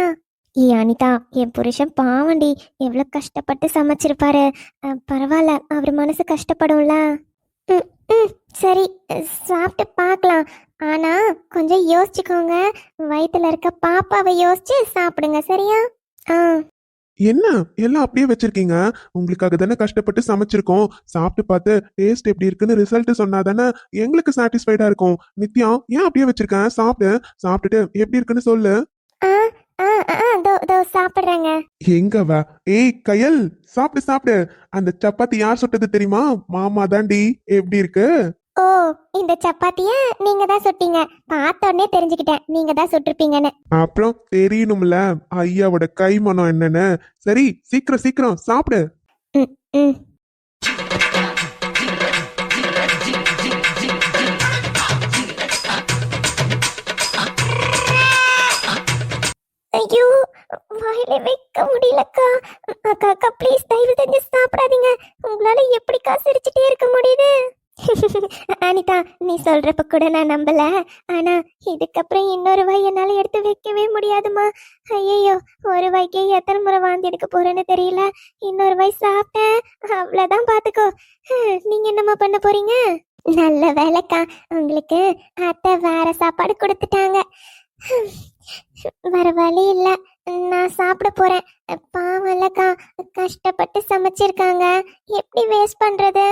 அனிதா, என் புருஷன் பாவண்டி, எவ்வளவு கஷ்டப்பட்டு சமைச்சிருப்பாரு. பரவாயில்ல, அவர் மனசு கஷ்டப்படும்ல. ம், ம், சரி, சாப்பிட்டு பார்க்கலாம். ஆனா கொஞ்சம் யோசிச்சுக்கோங்க. வயித்துல இருக்க பாப்பாவை யோசிச்சு சாப்பிடுங்க, சரியா? ஆ. என்ன எல்லாம் அப்படியே வச்சிருக்கீங்க? உங்களுக்காக தானே கஷ்டப்பட்டு சமைச்சிருக்கோம். சாப்பிட்டு பார்த்து டேஸ்ட் எப்படி இருக்குன்னு ரிசல்ட் சொன்னா தானே எங்களுக்கு சாட்டிஸ்ஃபைடா இருக்கும். நித்யா, ஏன் அப்படியே வச்சிருக்கேன்? சாப்பிட்டுட்டு எப்படி இருக்குன்னு சொல்லு. ஆ, ஆ, தோ சாப்பிடுறேங்க. எங்க வா? ஏய் கயல், சாப்பிடு. அந்த சப்பாத்தி யார் சுட்டது தெரியுமா? மாமா தாண்டி. எப்படி இருக்கு? ஓ, இந்த சப்பாத்திய நீங்க தான் சுட்டீங்க. பார்த்த உடனே தெரிஞ்சுக்கிட்டேன் நீங்க தான் சுட்டிருப்பீங்கன்னு. அப்புறம் தெரியணும்ல ஐயாவோட கைமணம் என்னன்னு. சரி, சீக்கிரம் சாப்பிடு. ம், ம். ஐயோ, வாயில வைக்க முடியலக்கா. அக்கா ப்ளீஸ் தயவு செஞ்சு சாப்பிடாதீங்க. உங்களால எப்படிக்கா சிரிச்சுட்டே இருக்க முடியுது? அனிதா, நீ சொல்றப்ப கூட நான் நம்பல. ஆனா இதுக்கப்புறம் இன்னொரு வாய் என்னால எடுத்து வைக்கவே முடியாதுமா. ஐயோ, ஒரு வாய்க்கே எத்தனை முறை வாந்தி எடுக்க போறேன்னு தெரியல. இன்னொரு வாய் சாப்பிட்டேன், அவ்வளவுதான், பாத்துக்கோ. நீங்க என்னம்மா பண்ண போறீங்க? நல்ல வேலைக்கா, உங்களுக்கு அத்தை வேற சாப்பாடு கொடுத்துட்டாங்க. வேற வழி இல்ல, நான் சாப்பிட போறேன். பாவம் இல்லக்கா, கஷ்டப்பட்டு சமைச்சிருக்காங்க, எப்படி வேஸ்ட் பண்றது?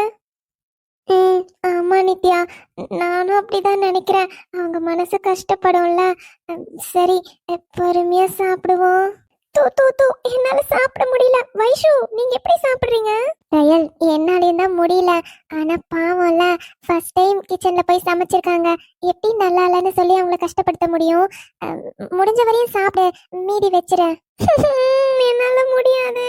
ஆமா நித்யா, நானும் அப்படிதான் நினைக்கிறேன். அவங்க மனசு கஷ்டப்படும்ல. சரி, பொறுமையா சாப்பிடுவோம். தூ என்னால சாப்பிட முடியல. வைஷு, நீங்க எப்படி சாப்பிடுறீங்க? ரயல், என்னாலேயும் தான் முடியல. ஆனா பாவம்ல, ஃபர்ஸ்ட் டைம் கிச்சன்ல போய் சமைச்சிருக்காங்க. எப்படி நல்லா இல்லைன்னு சொல்லி அவங்கள கஷ்டப்படுத்த முடியும்? முடிஞ்ச வரையும் சாப்பிடு, மீதி வச்சிரேன். என்னால முடியாது.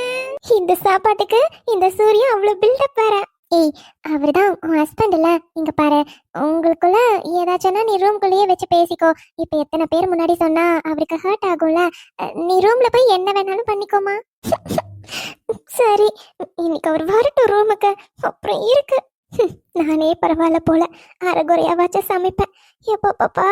இந்த சாப்பாட்டுக்கு இந்த சூரியன் அவ்வளவு பில்டப் வேற. ஏய், அவர்தான் உன் ஹஸ்பண்ட் இல்ல. இங்க பாரு, உங்களுக்குள்ள ஏதாச்சும்னா நீ ரூம்குள்ளேயே வச்சு பேசிக்கோ. இப்ப எத்தனை பேர் முன்னாடி சொன்னா அவருக்கு ஹர்ட் ஆகும்ல. நீ ரூம்ல போய் என்ன வேணாலும் பண்ணிக்கோமா. சரி, இன்னைக்கு அவர் வரட்டும் ரூமுக்கு, அப்புறம் இருக்கு. நானே பரவாயில்ல போல, அரைகுறையாவாச்சும் சமைப்பேன். எப்போ பாப்பா?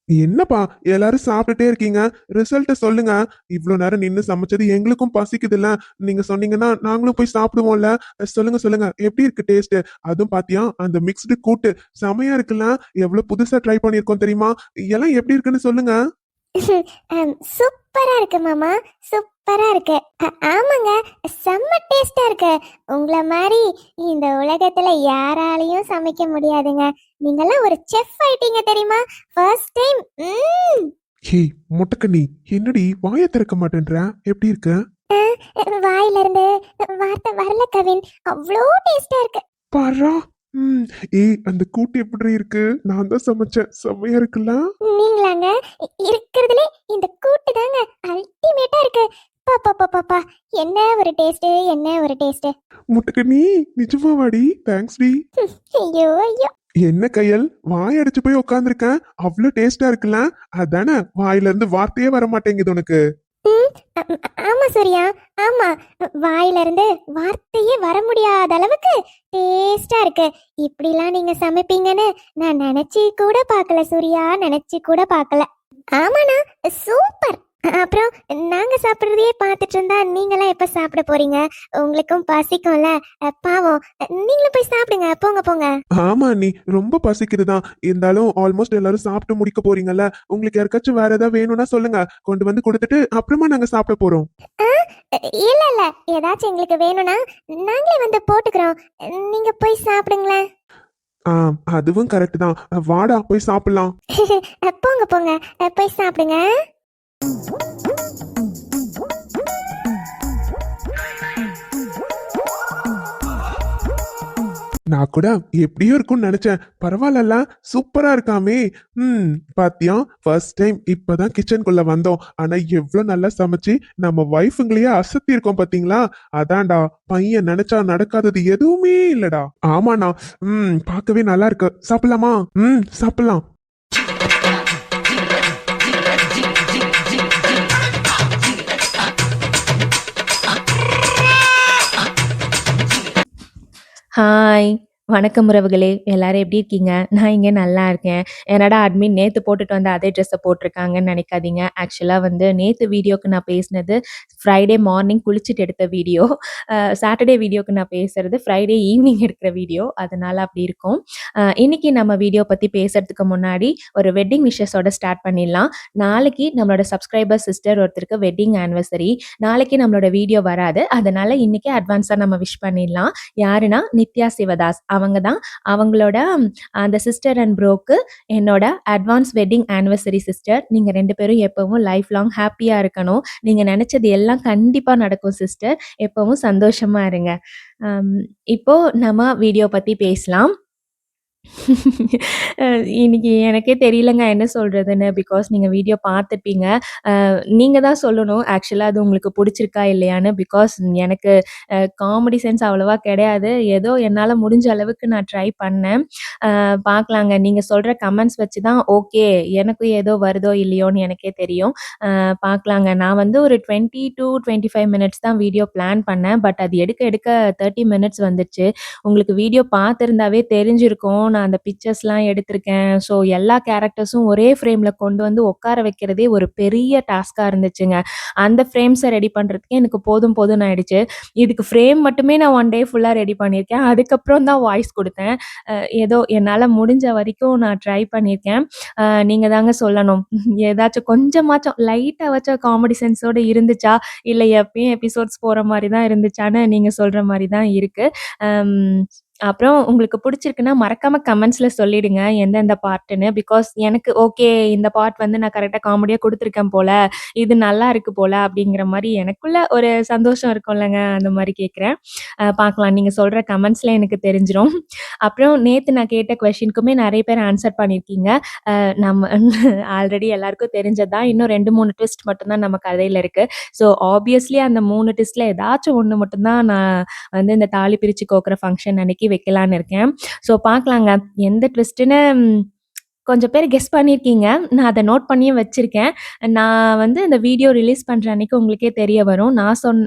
என்னப்பா எல்லாரும் சாப்பிட்டுட்டே இருக்கீங்க? ரிசல்ட்ட சொல்லுங்க. இவ்வளவு நேரம் நின்னு சமைச்சது எங்களுக்கும் பசிக்குதுல்ல. நீங்க சொன்னீங்கன்னா நாங்களும் போய் சாப்பிடுவோம்ல. சொல்லுங்க, எப்படி இருக்கு டேஸ்ட்? அதுவும் பாத்தியா, அந்த மிக்ஸ்டு கூட்டு செமையா இருக்குல்ல. எவ்வளவு புதுசா ட்ரை பண்ணிருக்கோம் தெரியுமா? எல்லாம் எப்படி இருக்குன்னு சொல்லுங்க. சூப்பரா இருக்கு மாமா, சூப்பரா இருக்கு. ஆமாங்க, செம்ம டேஸ்டா இருக்கு. உங்களை மாதிரி இந்த உலகத்துல யாராலையும் சமைக்க முடியாதுங்க. நீங்கெல்லாம் ஒரு செஃப் ஆயிட்டீங்க தெரியுமா? First time. ஹே முட்டக்கண்ணி, என்னடி வாயை திறக்க மாட்டேன்ற? எப்படி இருக்கு? வாயில இருந்து வார்த்தை வரல கவின், அவ்வளோ டேஸ்டா இருக்கு. பாரா. ஏய், அந்த கூட்டு எப்படி இருக்கு? நான் தான் சமைச்சேன், செம்மையா இருக்குல்ல. நீங்களாங்க இருக்கிறதுலே இந்த கூட்டு தாங்க அல்டிமேட்டா இருக்கு. பாப்பா, என்ன ஒரு டேஸ்ட், என்ன ஒரு டேஸ்ட். முட்டக்கண்ணி, நிஜமா வாடி. தேங்க்ஸ் டி. ஐயோ. என்ன கையல், வாய் அடிச்சு போய் உட்காந்துருக்கேன். அவ்வளவு டேஸ்டா இருக்குல்ல. அதானே வாயில இருந்து வார்த்தையே வர மாட்டேங்குது உனக்கு. ஆமா சூர்யா, ஆமா, வாயில இருந்து வார்த்தையே வர முடியாத அளவுக்கு டேஸ்டா இருக்கு. இப்படிலாம் நீங்க சமைப்பீங்கன்னு நான் நினைச்சு கூட பார்க்கல சூர்யா, நினைச்சு கூட பார்க்கல. ஆமாண்ணா, சூப்பர். அப்புறம் நாங்க சாப்பிடுறதையே பார்த்துட்டு இருந்தா நீங்களாம் எப்ப சாப்பிட போறீங்க? உங்களுக்கும் பசிக்கும்ல. பாவம், நீங்களும் போய் சாப்பிடுங்க. போங்க. ஆமா நீ, ரொம்ப பசிக்குதுதான். இருந்தாலும் ஆல்மோஸ்ட் எல்லாரும் சாப்பிட்டு முடிக்க போறீங்கல்ல. உங்களுக்கு யாருக்காச்சும் வேற ஏதாவது வேணும்னா சொல்லுங்க, கொண்டு வந்து கொடுத்துட்டு அப்புறமா நாங்க சாப்பிட போறோம். இல்ல, ஏதாச்சும் எங்களுக்கு வேணும்னா நாங்களே வந்து போட்டுக்கிறோம். நீங்க போய் சாப்பிடுங்களேன். அதுவும் கரெக்ட் தான். வாடா போய் சாப்பிடலாம். போங்க, போய் சாப்பிடுங்க. நான் கூட எப்படியோ இருக்கும்னு நினைச்சேன். பரவாயில்ல, சூப்பரா இருக்காமே. பாத்தியா, ஃபர்ஸ்ட் டைம் இப்பதான் கிச்சனுக்குள்ள வந்தோம். ஆனா எவ்வளவு நல்லா சமைச்சு நம்ம வைஃபுங்களையே அசத்தி இருக்கோம் பாத்தீங்களா? அதான்டா, பையன் நினைச்சா நடக்காதது எதுவுமே இல்லடா. ஆமாண்ணா. பார்க்கவே நல்லா இருக்கு. சாப்பிடலாமா? சாப்பிடலாம். ஹாய்! வணக்கம் உறவுகளே! எல்லாரும் எப்படி இருக்கீங்க? நான் இங்க நல்லா இருக்கேன். என்னடா அட்மின் நேத்து போட்டுட்டு வந்த அதே ட்ரெஸ்ஸ போட்டுருக்காங்கன்னு நெனைக்காதீங்க. ஆக்சுவலா வந்து நேத்து வீடியோக்கு நான் பேசினது ஃப்ரைடே மார்னிங் குளிச்சுட்டு எடுத்த வீடியோ. சாட்டர்டே வீடியோக்கு நான் பேசுறது ஃப்ரைடே ஈவினிங் எடுக்கிற வீடியோ. அதனால அப்படி இருக்கும். இன்னைக்கு நம்ம வீடியோ பத்தி பேசுறதுக்கு முன்னாடி ஒரு வெட்டிங் விஷஸோட ஸ்டார்ட் பண்ணிடலாம். நாளைக்கு நம்மளோட சப்ஸ்கிரைபர் சிஸ்டர் ஒருத்தருக்கு வெட்டிங் ஆனிவர்சரி. நாளைக்கு நம்மளோட வீடியோ வராது. அதனால இன்னைக்கே அட்வான்ஸா நம்ம விஷ் பண்ணிடலாம். யாருன்னா நித்யா சிவதாஸ். அவங்க தான். அவங்களோட அந்த சிஸ்டர் அண்ட் ப்ரோக்கு என்னோட அட்வான்ஸ் வெட்டிங் ஆனிவர்சரி சிஸ்டர். நீங்க 2 பேரும் எப்பவும் லைஃப் லாங் ஹேப்பியா இருக்கணும். நீங்க நெனச்சது எல்லாம் கண்டிப்பா நடக்கும் சிஸ்டர். எப்பவும் சந்தோஷமா இருங்க. அம் இப்போ நம்ம வீடியோ பத்தி பேசலாம். அ இன்னைக்கு எனக்கே தெரியலங்க என்ன சொல்றதுன்னு. பிகாஸ் நீங்க வீடியோ பார்த்துருப்பீங்க. நீங்க தான் சொல்லணும் ஆக்சுவலா அது உங்களுக்கு புடிச்சிருக்கா இல்லையான்னு. பிகாஸ் எனக்கு காமெடி சென்ஸ் அவ்வளவா கிடையாது. ஏதோ என்னால முடிஞ்ச அளவுக்கு நான் ட்ரை பண்ணேன். பார்க்கலாங்க. நீங்க சொல்ற கமெண்ட்ஸ் வச்சு தான் ஓகே, எனக்கும் ஏதோ வருதோ இல்லையோன்னு எனக்கே தெரியும். பார்க்கலாங்க. நான் வந்து ஒரு 20-25 மினிட்ஸ் தான் வீடியோ பிளான் பண்ணேன். பட் அது எடுக்க எடுக்க 30 மினிட்ஸ் வந்துருச்சு. உங்களுக்கு வீடியோ பார்த்திருந்தாவே தெரிஞ்சிருக்கும். நான் அந்த பிக்சர்ஸ்லாம் எடுத்திருக்கேன். ஸோ எல்லா கேரக்டர்ஸும் ஒரே ஃப்ரேம்ல கொண்டு வந்து உட்கார வைக்கிறதே ஒரு பெரிய டாஸ்க்கா இருந்துச்சுங்க. அந்த ஃப்ரேம்ஸ ரெடி பண்றதுக்கே எனக்கு போதும் போதும்ன்னு ஆயிடுச்சு. இதுக்கு ஃப்ரேம் மட்டுமே நான் 1 டே ஃபுல்லா ரெடி பண்ணியிருக்கேன். அதுக்கப்புறம் தான் வாய்ஸ் குடுத்தேன். ஏதோ என்னால முடிஞ்ச வரைக்கும் நான் ட்ரை பண்ணியிருக்கேன். நீங்க தாங்க சொல்லணும். ஏதாச்சும் கொஞ்சமாச்சும் லைட்டாவாச்சும் காமெடி சென்ஸோட இருந்துச்சா? இல்ல எப்பயும் எபிசோட்ஸ் போற மாரி தான் இருந்துச்சான்னு நீங்க சொல்ற மாரி தான் இருக்கு. அம் அப்புறம் உங்களுக்கு புடிச்சிருக்குன்னா மறக்காம கமெண்ட்ஸ்ல சொல்லிடுங்க எந்தெந்த பார்ட்டுன்னு. பிகாஸ் எனக்கு ஓகே இந்த பார்ட் வந்து நான் கரெக்ட்டா காமெடியா குடுத்துருக்கேன் போல. இது நல்லா இருக்கு போல அப்படிங்கிற மாரி எனக்குள்ள ஒரு சந்தோஷம் இருக்கும்லங்க. அந்த மாரி கேட்கிறேன். பார்க்கலாம். நீங்க சொல்ற கமெண்ட்ஸ்ல எனக்கு தெரிஞ்சிரும். அப்புறம் நேத்து நான் கேட்ட கொஸ்டினுக்குமே நெறைய பேர் ஆன்சர் பண்ணியிருக்கீங்க. நம்ம ஆல்ரெடி எல்லாருக்கும் தெரிஞ்சது தான். இன்னும் 2, 3 ட்விஸ்ட் மட்டும் தான் நம்ம கதையில இருக்கு. ஸோ ஆப்வியஸ்லி அந்த 3 ட்விஸ்ட்ல ஏதாச்சும் ஒண்ணு மட்டும் தான் நான் வந்து இந்த தாலி பிரிச்சு கோக்குற ஃபங்ஷன் அன்னைக்கு வைக்கலான்னு இருக்கேன். ஸோ பார்க்கலாங்க. எந்த ட்விஸ்ட்டுன்னு கொஞ்சம் பேர் கெஸ் பண்ணியிருக்கீங்க. நான் அத நோட் பண்ணியும் வச்சிருக்கேன். நான் வந்து இந்த வீடியோ ரிலீஸ் பண்ற அன்னைக்கு உங்களுக்கே தெரிய வரும்.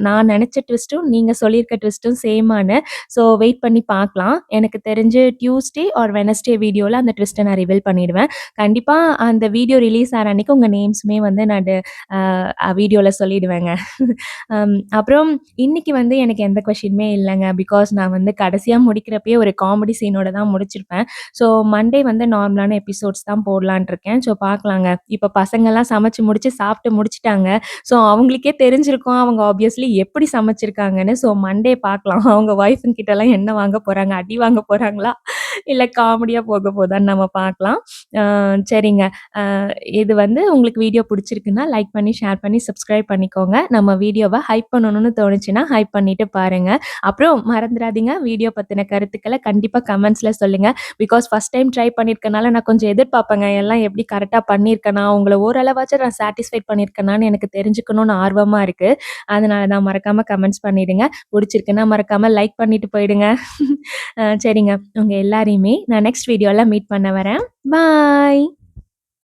நான் நெனச்ச ட்விஸ்ட்டும், நீங்க சொல்லியிருக்க ட்விஸ்ட்டும் சேமான்னு. ஸோ வெயிட் பண்ணி பார்க்கலாம். எனக்கு தெரிஞ்சு டியூஸ்டே ஆர் வெட்னஸ்டே வீடியோல அந்த ட்விஸ்ட்ட நான் ரிவீல் பண்ணிடுவேன். கண்டிப்பா அந்த வீடியோ ரிலீஸ் ஆற அன்னைக்கு உங்க நேம்ஸுமே வந்து நானு வீடியோல சொல்லிடுவேங்க. அப்புறம் இன்னைக்கு வந்து எனக்கு எந்த கொஸ்டினுமே இல்லங்க. பிகாஸ் நான் வந்து கடைசியா முடிக்கிறப்பயே ஒரு காமெடி சீனோட தான் முடிச்சிருப்பேன். ஸோ மண்டே வந்து நார்மலான எபிசோட்ஸ் தான் போடலான்னு இருக்கேன். ஸோ பார்க்கலாங்க. இப்ப பசங்கலாம் சமைச்சு முடிச்சு சாப்பிட்டு முடிச்சுட்டாங்க. ஸோ அவங்களுக்கே தெரிஞ்சிருக்கும் அவங்க ஆப்வியஸ்லி எப்படி சமைச்சிருக்காங்கன்னு. ஸோ மண்டே பார்க்கலாம். அவங்க ஒய்ஃப்ங்க கிட்டலாம் என்ன வாங்க போறாங்க? அடி வாங்க போறாங்களா? இல்ல காமெடியா போக போதான்னு நம்ம பார்க்கலாம். சரிங்க. அ இது வந்து உங்களுக்கு வீடியோ புடிச்சிருக்குன்னா லைக் பண்ணி, ஷேர் பண்ணி, சப்ஸ்கிரைப் பண்ணிக்கோங்க. நம்ம வீடியோவ ஹைப் பண்ணணும்னு தோணுச்சுன்னா ஹைப் பண்ணிட்டு பாருங்க. அப்புறம் மறந்துறாதீங்க வீடியோ பத்தின கருத்துக்கள கண்டிப்பா கமெண்ட்ஸ்ல சொல்லுங்க. பிகாஸ் ஃபர்ஸ்ட் டைம் ட்ரை பண்ணியிருக்கனால நான் கொஞ்சம் எதிர்பார்ப்பேங்க. எல்லாம் எப்படி கரெக்ட்டா பண்ணியிருக்கேனா? உங்கள ஓரளவாச்சும் நான் சாட்டிஸ்ஃபைட் பண்ணியிருக்கேனான்னு எனக்கு தெரிஞ்சுக்கணும்னு ஆர்வமா இருக்கு. அதனால தான் மறக்காம கமெண்ட்ஸ் பண்ணிடுங்க. புடிச்சிருக்குன்னா மறக்காம லைக் பண்ணிட்டு போயிடுங்க. சரிங்க. உங்க எல்லாரையுமே நான் நெக்ஸ்ட் வீடியோல மீட் பண்ண வரேன். பாய்.